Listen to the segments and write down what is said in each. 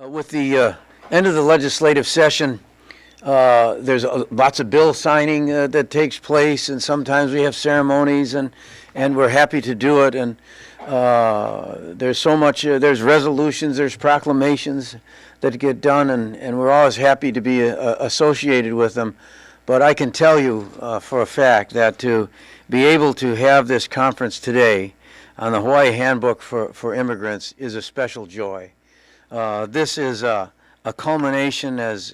With the end of the legislative session, there's lots of bill signing that takes place, and sometimes we have ceremonies, and we're happy to do it. And there's so much, there's resolutions, there's proclamations that get done, and we're always happy to be associated with them. But I can tell you for a fact that to be able to have this conference today on the Hawaii Handbook for Immigrants is a special joy. This is a culmination, as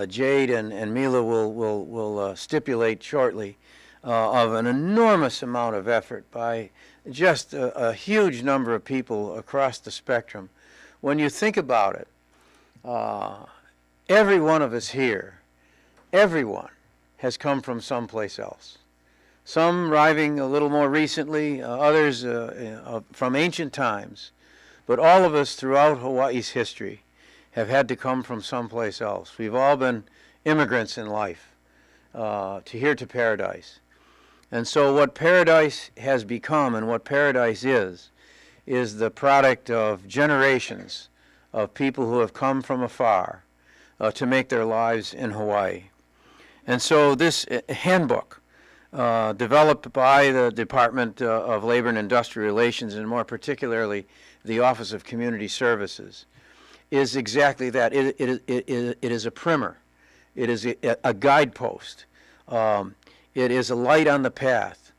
Jade and Mila will stipulate shortly, of an enormous amount of effort by just a huge number of people across the spectrum. When you think about it, every one of us here, everyone has come from someplace else. Some arriving a little more recently, others from ancient times. But all of us throughout Hawaii's history have had to come from someplace else. We've all been immigrants in life to paradise. And so what paradise has become and what paradise is the product of generations of people who have come from afar to make their lives in Hawaii. And so this handbook, developed by the Department of Labor and Industrial Relations, and more particularly the Office of Community Services, is exactly that. It is a primer. It is a guidepost. It is a light on the path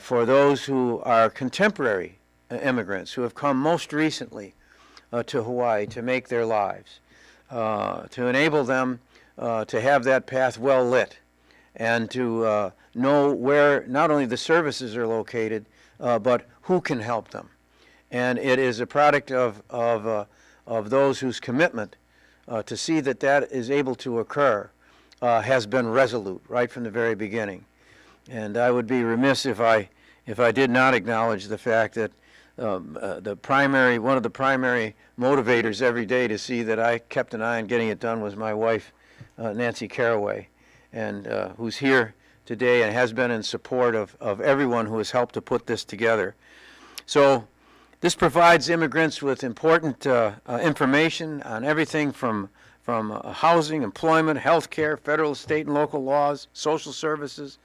for those who are contemporary immigrants who have come most recently to Hawaii to make their lives, to enable them to have that path well lit, and to know where not only the services are located, but who can help them. And it is a product of those whose commitment to see that that is able to occur has been resolute right from the very beginning. And I would be remiss if I did not acknowledge the fact that one of the primary motivators every day to see that I kept an eye on getting it done was my wife, Nancy Caraway, and who's here today and has been in support of everyone who has helped to put this together. So this provides immigrants with important information on everything from housing, employment, health care, federal, state, and local laws, social services,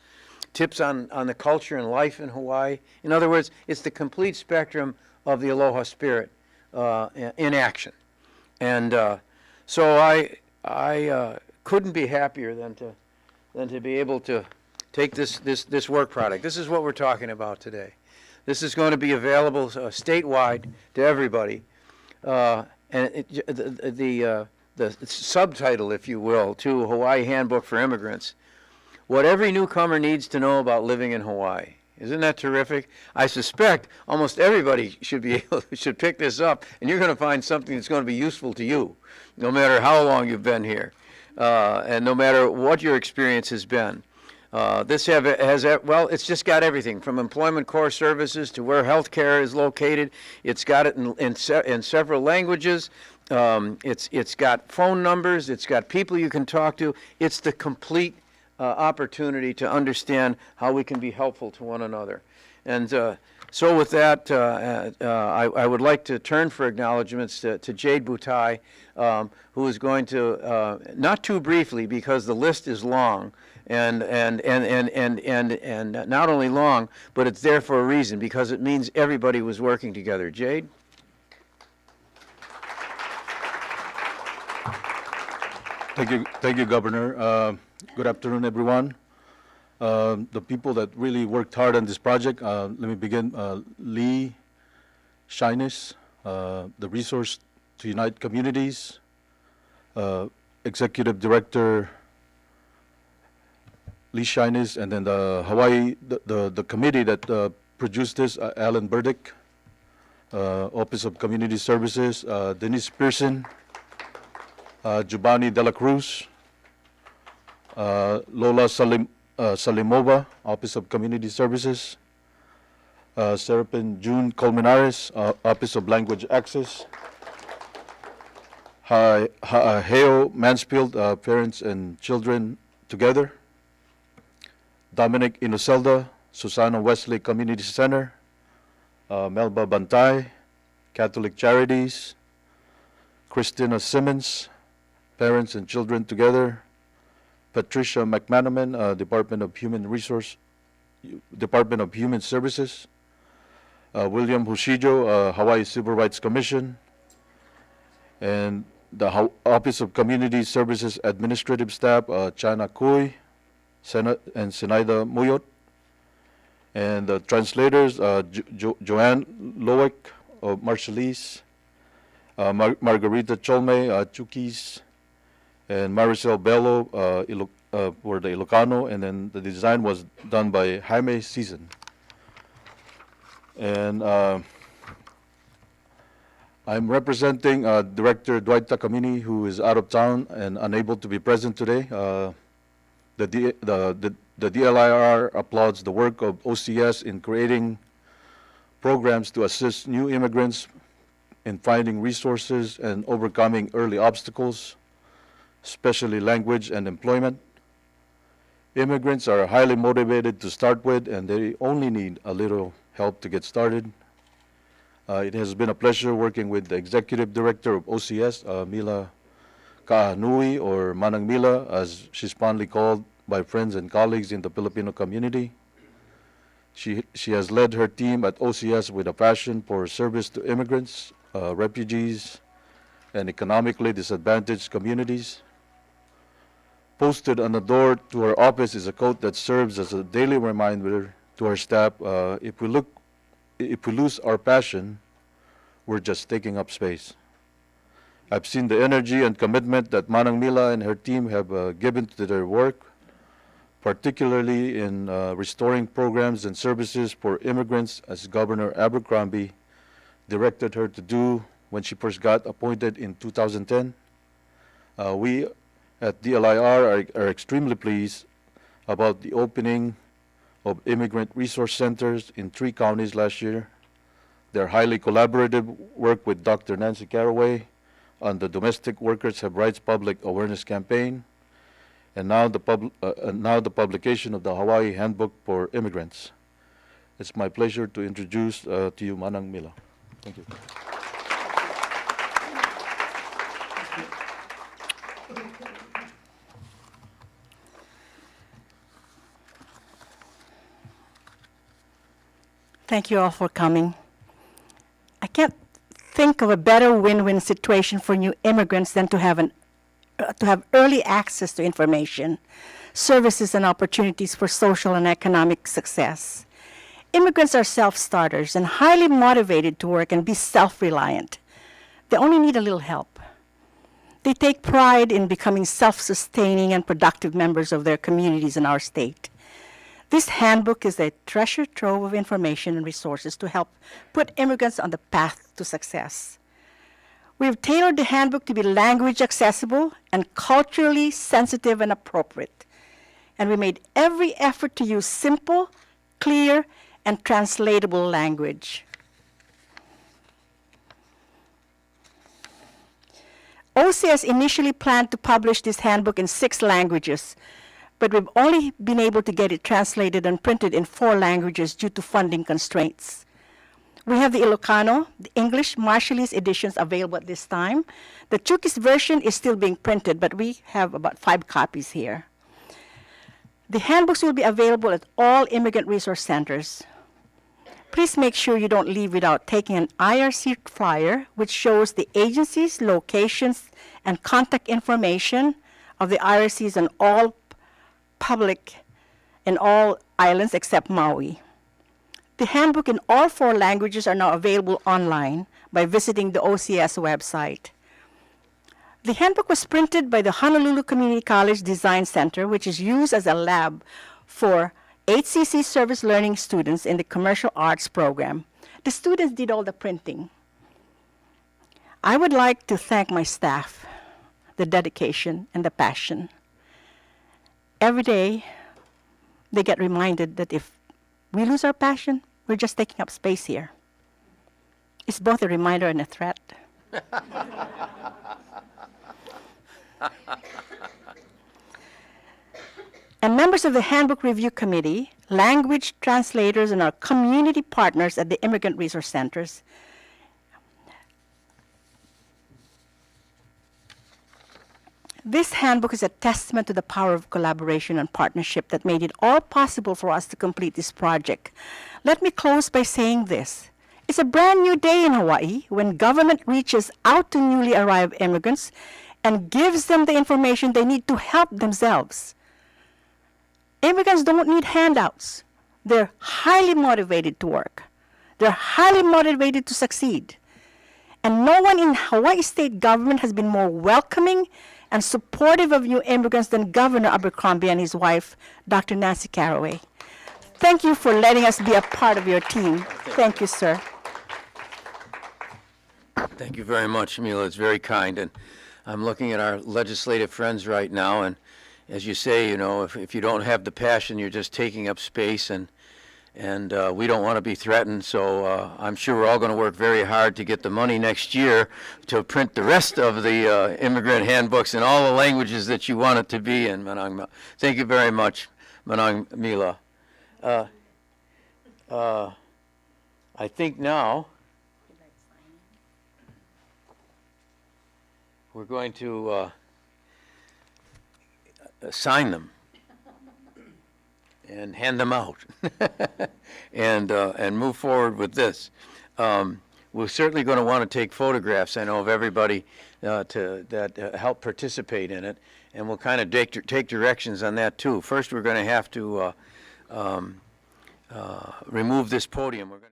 tips on the culture and life in Hawaii. In other words, it's the complete spectrum of the Aloha spirit in action. And so I couldn't be happier than to be able to take this work product. This is what we're talking about today. This is going to be available statewide to everybody. And the subtitle, if you will, to Hawaii Handbook for Immigrants, what every newcomer needs to know about living in Hawaii. Isn't that terrific? I suspect almost everybody should pick this up, and you're going to find something that's going to be useful to you, no matter how long you've been here, and no matter what your experience has been. It's just got everything from employment core services to where health care is located. It's got it in several languages. It's got phone numbers. It's got people you can talk to. It's the complete opportunity to understand how we can be helpful to one another. And so with that, I would like to turn for acknowledgments to Jade Butay, who is going to, not too briefly because the list is long, and not only long, but it's there for a reason, because it means everybody was working together. Jade? Thank you, Governor. Good afternoon, everyone. The people that really worked hard on this project, let me begin. Lee Shyness, the Resource to Unite Communities, Executive Director Lee Shyness, and then the Hawaii, the committee that produced this, Alan Burdick, Office of Community Services, Denise Pearson, Giovanni Dela Cruz, Lola Salimova, Office of Community Services, Serapin June Colmenares, Office of Language Access, Heo Mansfield, Parents and Children Together, Dominic Inoselda, Susana Wesley Community Center, Melba Bantay, Catholic Charities, Christina Simmons, Parents and Children Together, Patricia McManaman, Department of Human Services, William Hushijo, Hawaii Civil Rights Commission, and the Office of Community Services Administrative Staff, Chana Kui, and Senaida Muyot, and the translators, Joanne Loic of Marshallese, Margarita Cholme, Chukis, and Maricel Bello for the Ilocano, and then the design was done by Jaime Season. And I'm representing Director Dwight Takamini, who is out of town and unable to be present today. The DLIR applauds the work of OCS in creating programs to assist new immigrants in finding resources and overcoming early obstacles, especially language and employment. Immigrants are highly motivated to start with, and they only need a little help to get started. It has been a pleasure working with the Executive Director of OCS, Mila Kaahanui, or Manang Mila, as she's fondly called by friends and colleagues in the Filipino community. She has led her team at OCS with a passion for service to immigrants, refugees, and economically disadvantaged communities. Posted on the door to her office is a quote that serves as a daily reminder to our staff: if we lose our passion, we're just taking up space. I've seen the energy and commitment that Manang Mila and her team have given to their work, particularly in restoring programs and services for immigrants, as Governor Abercrombie directed her to do when she first got appointed in 2010. We at DLIR are extremely pleased about the opening of immigrant resource centers in 3 counties last year. Their highly collaborative work with Dr. Nancy Caraway on the Domestic Workers Have Rights Public Awareness Campaign, and now the publication of the Hawaii Handbook for Immigrants. It's my pleasure to introduce to you Manang Mila. Thank you. Thank you all for coming. I can't think of a better win-win situation for new immigrants than to have early access to information, services, and opportunities for social and economic success. Immigrants are self-starters and highly motivated to work and be self-reliant. They only need a little help. They take pride in becoming self-sustaining and productive members of their communities in our state. This handbook is a treasure trove of information and resources to help put immigrants on the path to success. We have tailored the handbook to be language accessible and culturally sensitive and appropriate. And we made every effort to use simple, clear, and translatable language. OCS initially planned to publish this handbook in 6 languages, but we've only been able to get it translated and printed in 4 languages due to funding constraints. We have the Ilocano, the English, Marshallese editions available at this time. The Chukis version is still being printed, but we have about 5 copies here. The handbooks will be available at all immigrant resource centers. Please make sure you don't leave without taking an IRC flyer, which shows the agencies, locations, and contact information of the IRCs and all public in all islands except Maui. The handbook in all 4 languages are now available online by visiting the OCS website. The handbook was printed by the Honolulu Community College Design Center, which is used as a lab for HCC service learning students in the commercial arts program. The students did all the printing. I would like to thank my staff, the dedication and the passion. Every day, they get reminded that if we lose our passion, we're just taking up space here. It's both a reminder and a threat. And members of the Handbook Review Committee, language translators, and our community partners at the Immigrant Resource Centers This handbook is a testament to the power of collaboration and partnership that made it all possible for us to complete this project. Let me close by saying this. It's a brand new day in Hawaii when government reaches out to newly arrived immigrants and gives them the information they need to help themselves. Immigrants don't need handouts. They're highly motivated to work. They're highly motivated to succeed. And no one in Hawaii state government has been more welcoming and supportive of new immigrants than Governor Abercrombie and his wife, Dr. Nancy Caraway. Thank you for letting us be a part of your team. Thank you, sir. Thank you very much, Mila. It's very kind. And I'm looking at our legislative friends right now, and as you say, you know, if you don't have the passion, you're just taking up space, and we don't want to be threatened. So I'm sure we're all going to work very hard to get the money next year to print the rest of the immigrant handbooks in all the languages that you want it to be in. Manang, thank you very much, Manang Mila. I think now we're going to sign them and hand them out and move forward with this. We're certainly going to want to take photographs, I know, of everybody that helped participate in it, and we'll kind of take directions on that too. First, we're going to have to remove this podium. We're going to